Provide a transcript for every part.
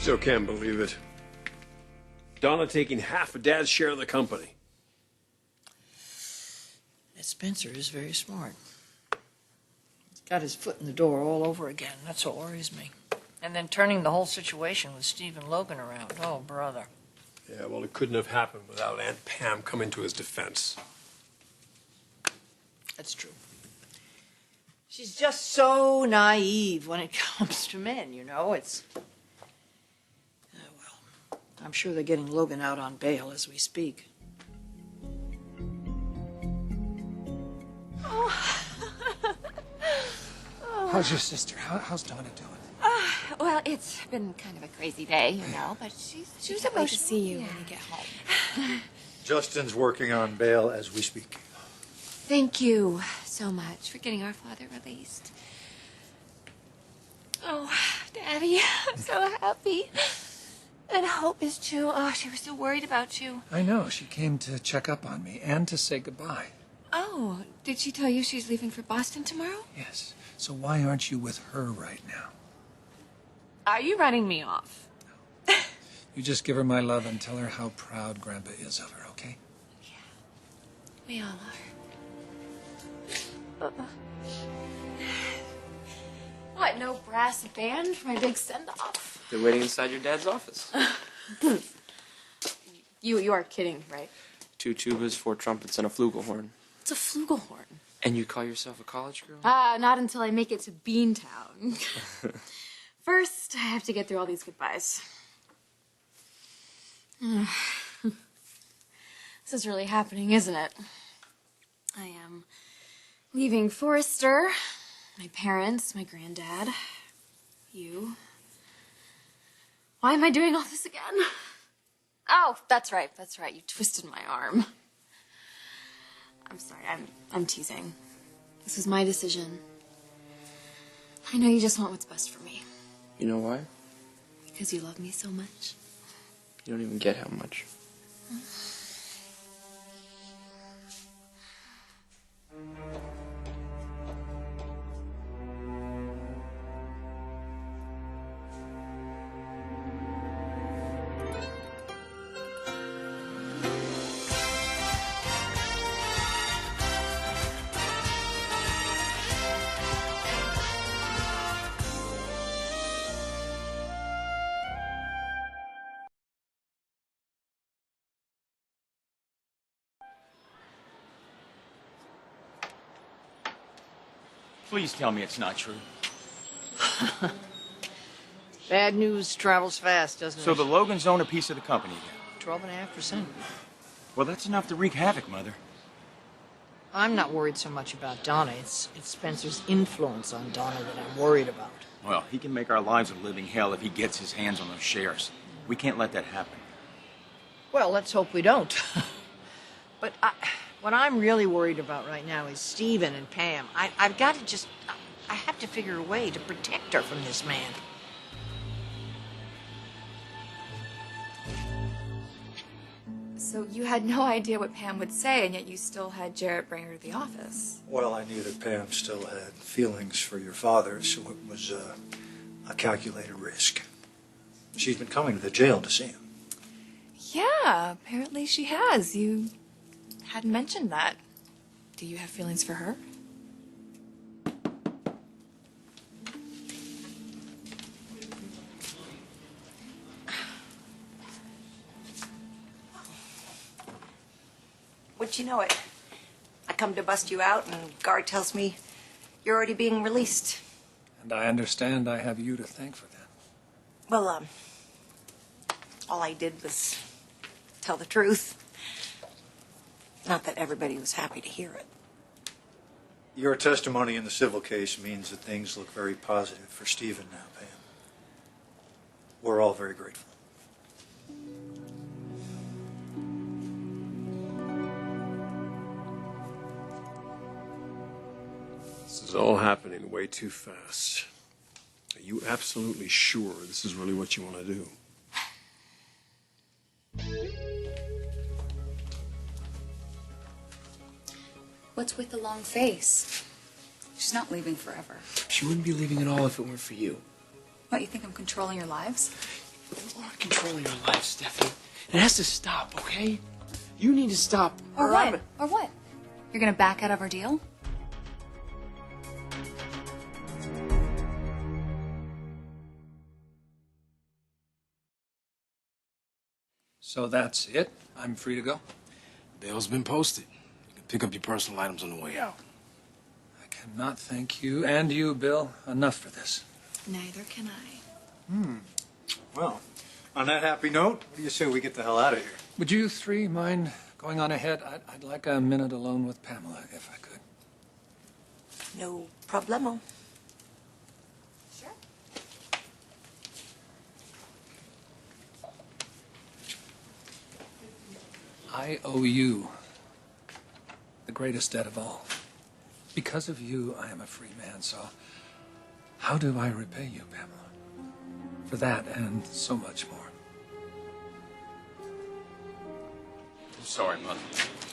Still can't believe it. Donna taking half of Dad's share of the company. That Spencer is very smart. He's got his foot in the door all over again. That's what worries me. And then turning the whole situation with Steve and Logan around. Oh, brother. Yeah, well, it couldn't have happened without Aunt Pam coming to his defense. That's true. She's just so naive when it comes to men, you know. It's... well, I'm sure they're getting Logan out on bail as we speak. How's your sister? How's Donna doing? Well, it's been kind of a crazy day, you know, but she's emotional. To see you when you get home. Justin's working on bail as we speak. Thank you so much for getting our father released. Oh, Daddy, I'm so happy. And Hope is too. Oh, she was so worried about you. I know. She came to check up on me and to say goodbye. Oh, did she tell you she's leaving for Boston tomorrow? Yes. So why aren't you with her right now? Are you running me off? No. You just give her my love and tell her how proud Grandpa is of her, okay? Yeah. We all are. What, no brass band for my big send-off? They're waiting inside your dad's office. You are kidding, right? 2 tubas, 4 trumpets, and a flugelhorn. It's a flugelhorn. And you call yourself a college girl? Not until I make it to Beantown. First, I have to get through all these goodbyes. This is really happening, isn't it? I am leaving Forrester, my parents, my granddad, you. Why am I doing all this again? Oh, that's right. You twisted my arm. I'm sorry, I'm teasing. This was my decision. I know you just want what's best for me. You know why? Because you love me so much. You don't even get how much. Please tell me it's not true. Bad news travels fast, doesn't it? So the Logans own a piece of the company again? 12.5%. Well, that's enough to wreak havoc, Mother. I'm not worried so much about Donna. It's Spencer's influence on Donna that I'm worried about. Well, he can make our lives a living hell if he gets his hands on those shares. We can't let that happen. Well, let's hope we don't. But what I'm really worried about right now is Stephen and Pam. I've got to just... I have to figure a way to protect her from this man. So you had no idea what Pam would say, and yet you still had Jarrett bring her to the office. Well, I knew that Pam still had feelings for your father, so it was a calculated risk. She's been coming to the jail to see him. Yeah, apparently she has. You hadn't mentioned that. Do you have feelings for her? Would you know it? I come to bust you out, and guard tells me you're already being released. And I understand I have you to thank for that. Well, all I did was tell the truth. Not that everybody was happy to hear it. Your testimony in the civil case means that things look very positive for Stephen now, Pam. We're all very grateful. This is all happening way too fast. Are you absolutely sure this is really what you want to do? What's with the long face? She's not leaving forever. She wouldn't be leaving at all if it weren't for you. What, you think I'm controlling your lives? You are controlling your life, Steffy. It has to stop, okay? You need to stop. Or what? Or what? You're gonna back out of our deal? So that's it? I'm free to go? Bail's been posted. You can pick up your personal items on the way out. I cannot thank you and you, Bill, enough for this. Neither can I. Well, on that happy note, what do you say we get the hell out of here? Would you three mind going on ahead? I'd like a minute alone with Pamela, if I could. No problemo. Sure. I owe you the greatest debt of all. Because of you, I am a free man, so how do I repay you, Pamela? For that and so much more. I'm sorry, Mother.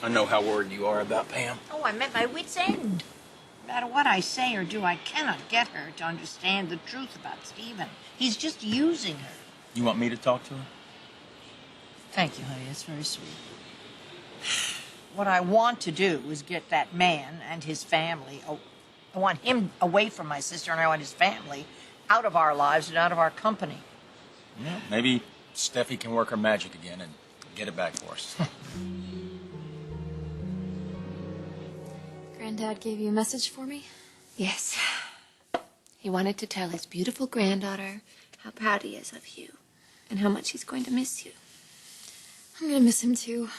I know how worried you are about Pam. Oh, I'm at my wit's end. No matter what I say or do, I cannot get her to understand the truth about Stephen. He's just using her. You want me to talk to her? Thank you, honey. That's very sweet. What I want to do is get that man and his family. I want him away from my sister, and I want his family out of our lives and out of our company. Yeah, maybe Steffi can work her magic again and get it back for us. Granddad gave you a message for me? Yes. He wanted to tell his beautiful granddaughter how proud he is of you and how much he's going to miss you. I'm gonna miss him too.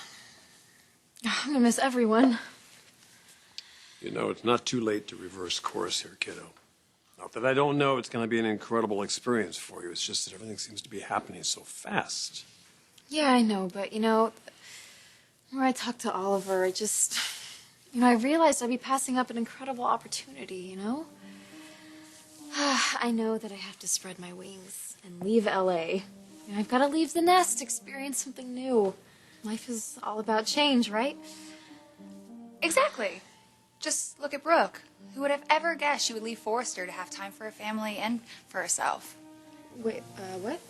I'm gonna miss everyone. You know, it's not too late to reverse course here, kiddo. Not that I don't know it's going to be an incredible experience for you. It's just that everything seems to be happening so fast. Yeah, I know, but you know, the more I talk to Oliver, I just, I realized I'd be passing up an incredible opportunity, you know? I know that I have to spread my wings and leave LA. I've got to leave the nest, experience something new. Life is all about change, right? Exactly. Just look at Brooke. Who would have ever guessed she would leave Forrester to have time for her family and for herself? Wait, what?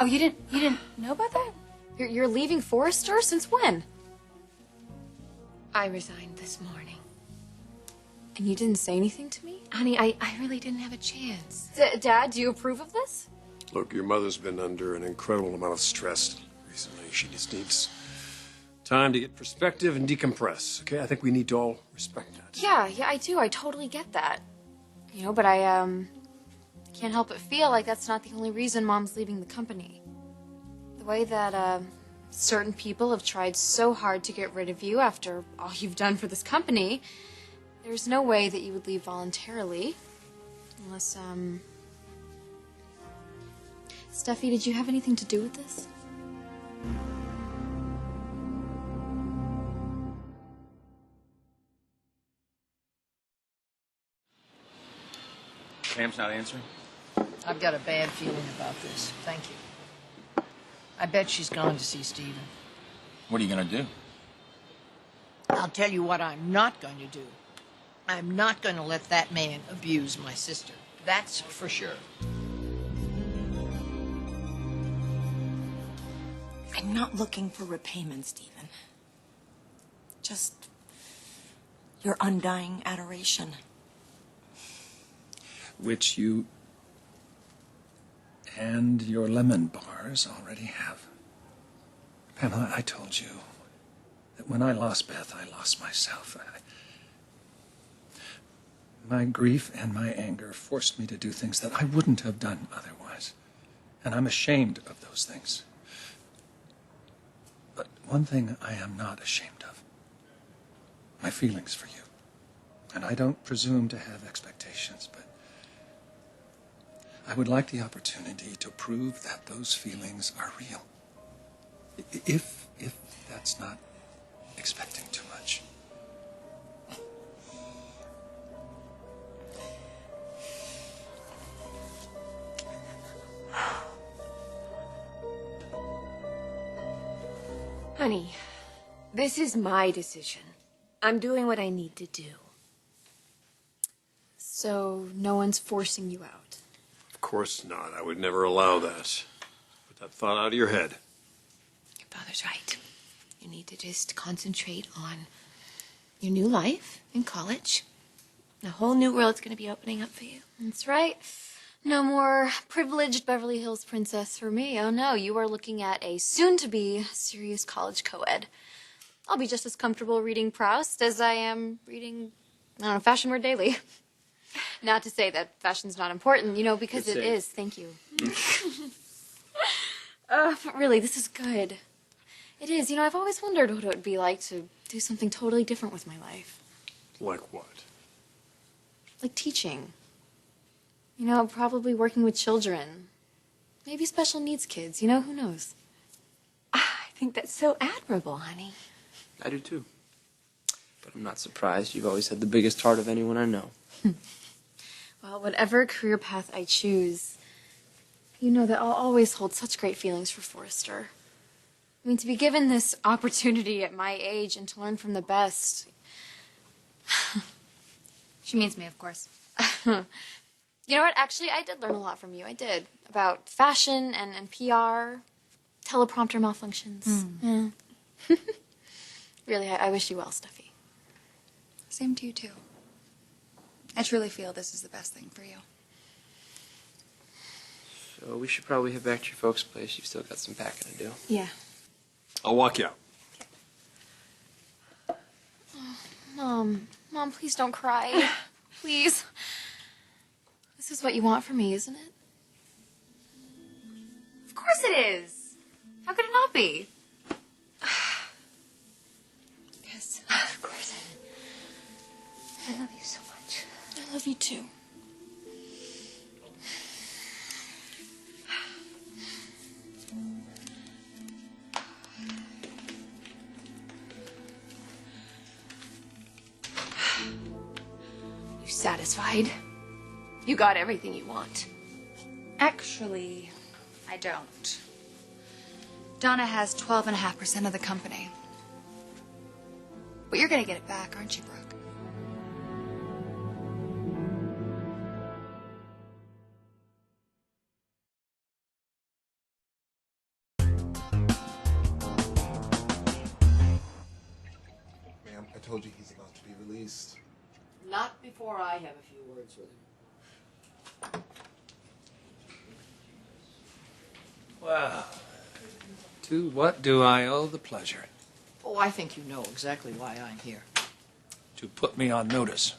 Oh, you didn't know about that? You're leaving Forrester? Since when? I resigned this morning. And you didn't say anything to me? Honey, I really didn't have a chance. Dad, do you approve of this? Look, your mother's been under an incredible amount of stress recently. She just needs time to get perspective and decompress, okay? I think we need to all respect that. Yeah, I do. I totally get that. But I can't help but feel like that's not the only reason Mom's leaving the company. The way that, certain people have tried so hard to get rid of you after all you've done for this company, there's no way that you would leave voluntarily. Unless, Steffi, did you have anything to do with this? Pam's not answering? I've got a bad feeling about this. Thank you. I bet she's gone to see Stephen. What are you going to do? I'll tell you what I'm not going to do. I'm not going to let that man abuse my sister. That's for sure. I'm not looking for repayment, Stephen. Just your undying adoration. Which you and your lemon bars already have. Pamela, I told you that when I lost Beth, I lost myself. My grief and my anger forced me to do things that I wouldn't have done otherwise. And I'm ashamed of those things. But one thing I am not ashamed of. My feelings for you. And I don't presume to have expectations, but I would like the opportunity to prove that those feelings are real. If that's not expecting too much. Honey, this is my decision. I'm doing what I need to do. So no one's forcing you out? Of course not. I would never allow that. that thought out of your head. Your father's right. You need to just concentrate on your new life in college. A whole new world's going to be opening up for you. That's right. No more privileged Beverly Hills princess for me. Oh no, you are looking at a soon-to-be serious college co-ed. I'll be just as comfortable reading Proust as I am reading, I don't know, Fashion Word Daily. Not to say that fashion's not important, you know, because it is. Thank you. But really, this is good. It is. You know, I've always wondered what it would be like to do something totally different with my life. Like what? Like teaching. You know, probably working with children. Maybe special needs kids, you know, who knows? I think that's so admirable, honey. I do too. But I'm not surprised. You've always had the biggest heart of anyone I know. Well, whatever career path I choose, you know that I'll always hold such great feelings for Forrester. I mean, to be given this opportunity at my age and to learn from the best. She means me, of course. You know what? Actually, I did learn a lot from you. I did. About fashion and PR, teleprompter malfunctions. Yeah. Really, I wish you well, Steffy. Same to you, too. I truly feel this is the best thing for you. So we should probably head back to your folks' place. You've still got some packing to do. Yeah. I'll walk you out. Oh, Mom, please don't cry. Please. This is what you want from me, isn't it? Of course it is. How could it not be? Yes, of course. I love you so much. I love you too. You satisfied? You got everything you want. Actually, I don't. Donna has 12.5% of the company. But you're gonna get it back, aren't you, Brooke? Ma'am, I told you he's about to be released. Not before I have a few words with him. Well, to what do I owe the pleasure? Oh, I think you know exactly why I'm here. To put me on notice.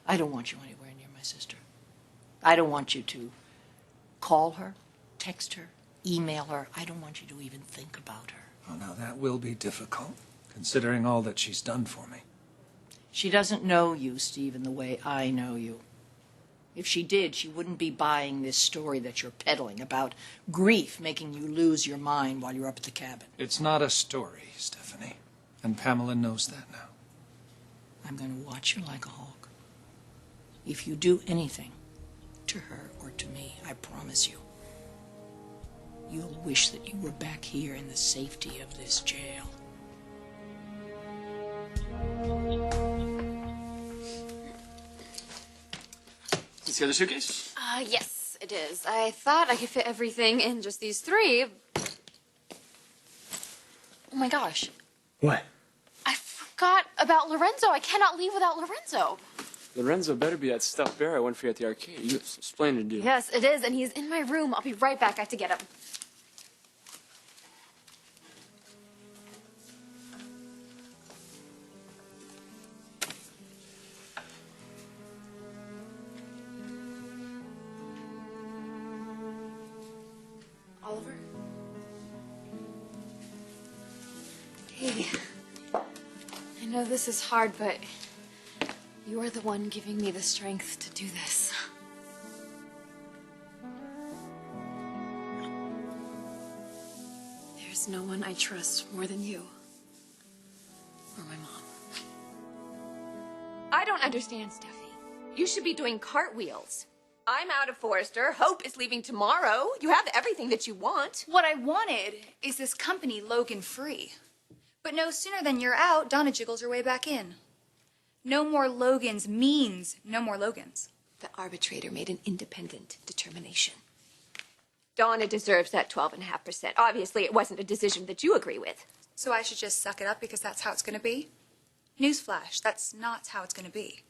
I don't want you anywhere near my sister. I don't want you to call her, text her, email her. I don't want you to even think about her. Oh, now that will be difficult, considering all that she's done for me. She doesn't know you, Stephen, the way I know you. If she did, she wouldn't be buying this story that you're peddling about grief making you lose your mind while you're up at the cabin. It's not a story, Stephanie. And Pamela knows that now. I'm going to watch you like a hawk. If you do anything to her or to me, I promise you, you'll wish that you were back here in the safety of this jail. Is the other suitcase? Yes, it is. I thought I could fit everything in just these three. Oh my gosh. What? I forgot about Lorenzo. I cannot leave without Lorenzo. Lorenzo better be that stuffed bear I went for you at the arcade. You have some explaining to do. Yes, it is, and he's in my room. I'll be right back. I have to get him. Oliver? Hey. I know this is hard, but you are the one giving me the strength to do this. There's no one I trust more than you. Or my mom. I don't understand, Steffi. You should be doing cartwheels. I'm out of Forrester. Hope is leaving tomorrow. You have everything that you want. What I wanted is this company Logan free. But no sooner than you're out, Donna jiggles her way back in. No more Logans means no more Logans. The arbitrator made an independent determination. Donna deserves that 12.5%. Obviously, it wasn't a decision that you agree with. So I should just suck it up because that's how it's going to be? Newsflash, that's not how it's going to be.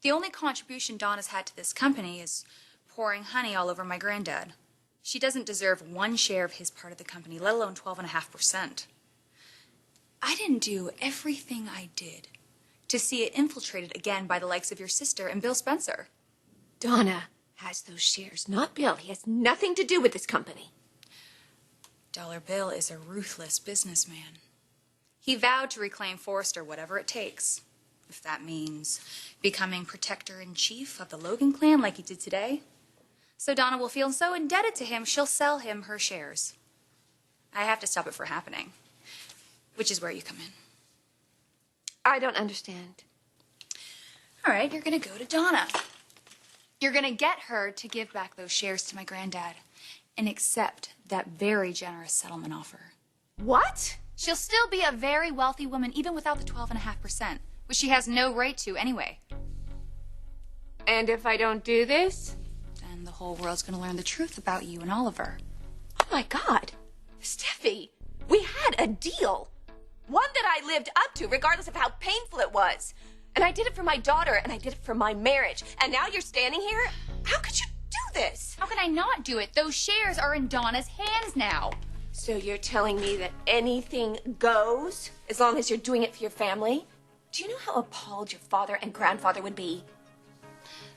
The only contribution Donna's had to this company is pouring honey all over my granddad. She doesn't deserve 1 share of his part of the company, let alone 12.5%. I didn't do everything I did to see it infiltrated again by the likes of your sister and Bill Spencer. Donna has those shares, not Bill. He has nothing to do with this company. Dollar Bill is a ruthless businessman. He vowed to reclaim Forrester, whatever it takes. If that means becoming protector-in-chief of the Logan clan like he did today. So Donna will feel so indebted to him, she'll sell him her shares. I have to stop it from happening, which is where you come in. I don't understand. All right, you're going to go to Donna. You're going to get her to give back those shares to my granddad and accept that very generous settlement offer. What? She'll still be a very wealthy woman even without the 12.5%, which she has no right to anyway. And if I don't do this? Then the whole world's going to learn the truth about you and Oliver. Oh my God. Steffi, we had a deal. One that I lived up to regardless of how painful it was. And I did it for my daughter and I did it for my marriage. And now you're standing here? How could you do this? How can I not do it? Those shares are in Donna's hands now. So you're telling me that anything goes as long as you're doing it for your family? Do you know how appalled your father and grandfather would be?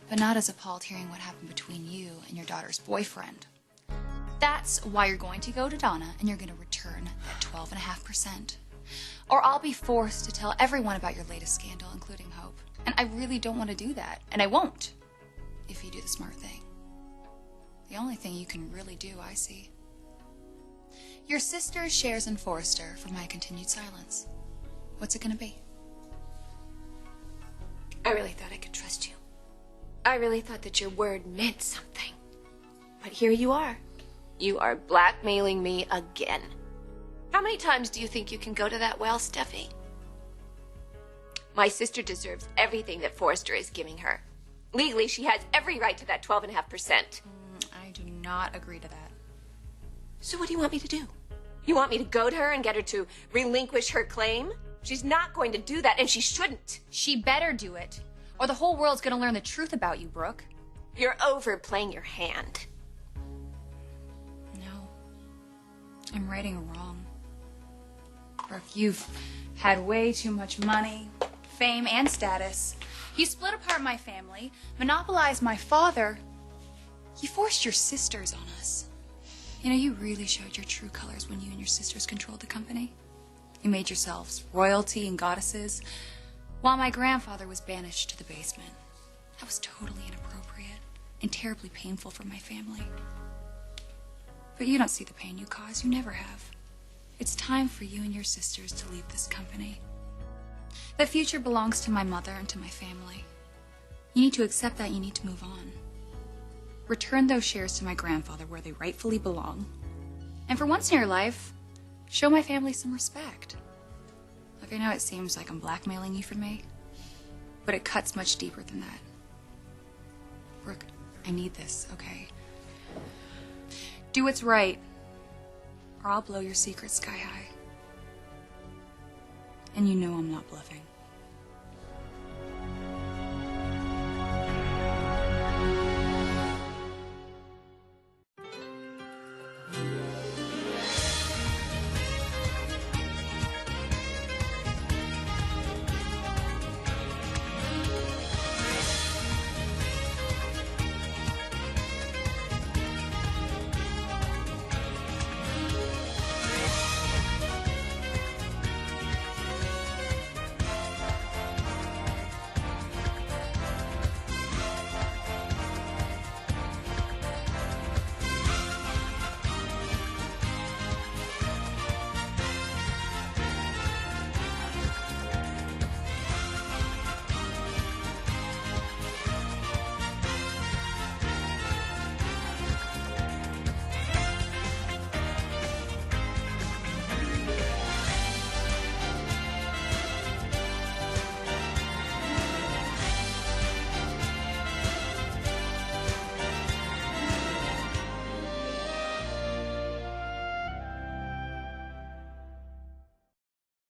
But not as appalled hearing what happened between you and your daughter's boyfriend. That's why you're going to go to Donna and you're going to return that 12.5%. Or I'll be forced to tell everyone about your latest scandal, including Hope. And I really don't want to do that. And I won't, if you do the smart thing. The only thing you can really do, I see. Your sister shares in Forrester for my continued silence. What's it going to be? I really thought I could trust you. I really thought that your word meant something. But here you are. You are blackmailing me again. How many times do you think you can go to that well, Steffi? My sister deserves everything that Forrester is giving her. Legally, she has every right to that 12.5%. I do not agree to that. So what do you want me to do? You want me to go to her and get her to relinquish her claim? She's not going to do that, and she shouldn't. She better do it, or the whole world's going to learn the truth about you, Brooke. You're overplaying your hand. No. I'm righting a wrong. Brooke, you've had way too much money, fame, and status. You split apart my family, monopolized my father. You forced your sisters on us. You know, you really showed your true colors when you and your sisters controlled the company. You made yourselves royalty and goddesses, while my grandfather was banished to the basement. That was totally inappropriate and terribly painful for my family. But you don't see the pain you cause. You never have. It's time for you and your sisters to leave this company. The future belongs to my mother and to my family. You need to accept that. You need to move on. Return those shares to my grandfather where they rightfully belong. And for once in your life, show my family some respect. Look, I know it seems like I'm blackmailing you for me, but it cuts much deeper than that. Brooke, I need this, okay? Do what's right, or I'll blow your secret sky high. And you know I'm not bluffing.